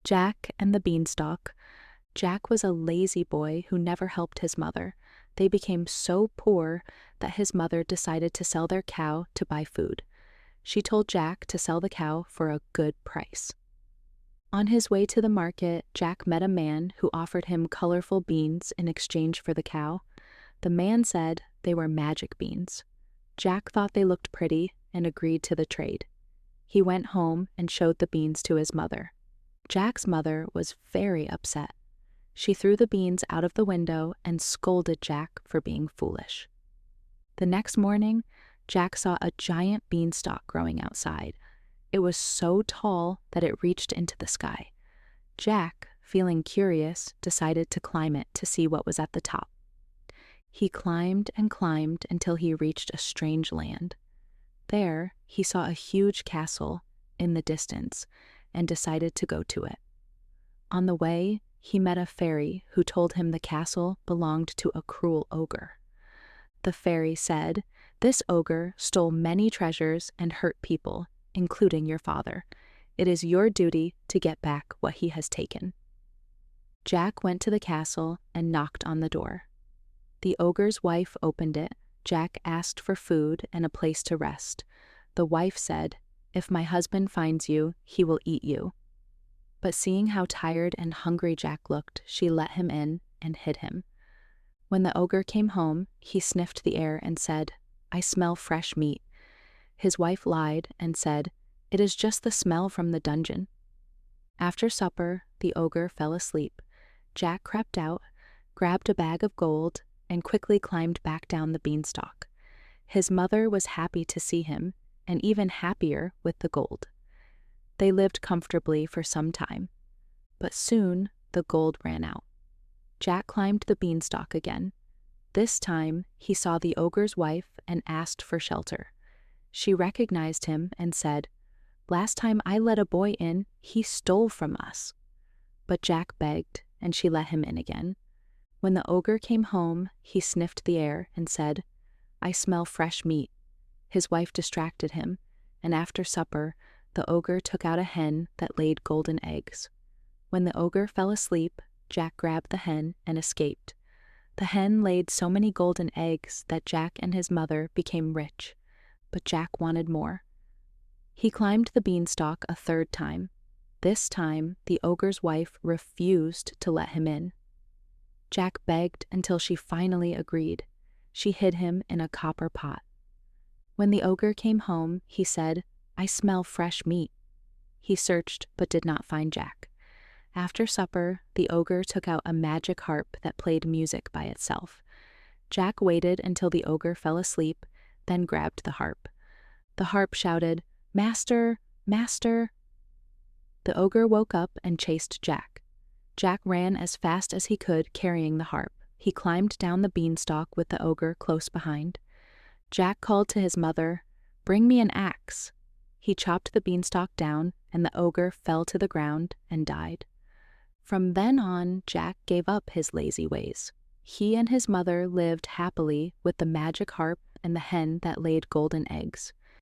Jack and the Beanstalk. Jack was a lazy boy who never helped his mother. They became so poor that his mother decided to sell their cow to buy food. She told Jack to sell the cow for a good price. On his way to the market, Jack met a man who offered him colorful beans in exchange for the cow. The man said they were magic beans. Jack thought they looked pretty and agreed to the trade. He went home and showed the beans to his mother. Jack's mother was very upset. She threw the beans out of the window and scolded Jack for being foolish. The next morning, Jack saw a giant beanstalk growing outside. It was so tall that it reached into the sky. Jack, feeling curious, decided to climb it to see what was at the top. He climbed and climbed until he reached a strange land. There, he saw a huge castle in the distance and decided to go to it. On the way, he met a fairy who told him the castle belonged to a cruel ogre. The fairy said, "This ogre stole many treasures and hurt people, including your father. It is your duty to get back what he has taken." Jack went to the castle and knocked on the door. The ogre's wife opened it. Jack asked for food and a place to rest. The wife said, "If my husband finds you, he will eat you." But seeing how tired and hungry Jack looked, she let him in and hid him. When the ogre came home, he sniffed the air and said, "I smell fresh meat." His wife lied and said, "It is just the smell from the dungeon." After supper, the ogre fell asleep. Jack crept out, grabbed a bag of gold, and quickly climbed back down the beanstalk. His mother was happy to see him, and even happier with the gold. They lived comfortably for some time, but soon the gold ran out. Jack climbed the beanstalk again. This time, he saw the ogre's wife and asked for shelter. She recognized him and said, "Last time I let a boy in, he stole from us." But Jack begged, and she let him in again. When the ogre came home, he sniffed the air and said, "I smell fresh meat." His wife distracted him, and after supper, the ogre took out a hen that laid golden eggs. When the ogre fell asleep, Jack grabbed the hen and escaped. The hen laid so many golden eggs that Jack and his mother became rich, but Jack wanted more. He climbed the beanstalk a third time. This time, the ogre's wife refused to let him in. Jack begged until she finally agreed. She hid him in a copper pot. When the ogre came home, he said, "I smell fresh meat." He searched but did not find Jack. After supper, the ogre took out a magic harp that played music by itself. Jack waited until the ogre fell asleep, then grabbed the harp. The harp shouted, "Master, master!" The ogre woke up and chased Jack. Jack ran as fast as he could, carrying the harp. He climbed down the beanstalk with the ogre close behind. Jack called to his mother, "Bring me an axe." He chopped the beanstalk down, and the ogre fell to the ground and died. From then on, Jack gave up his lazy ways. He and his mother lived happily with the magic harp and the hen that laid golden eggs.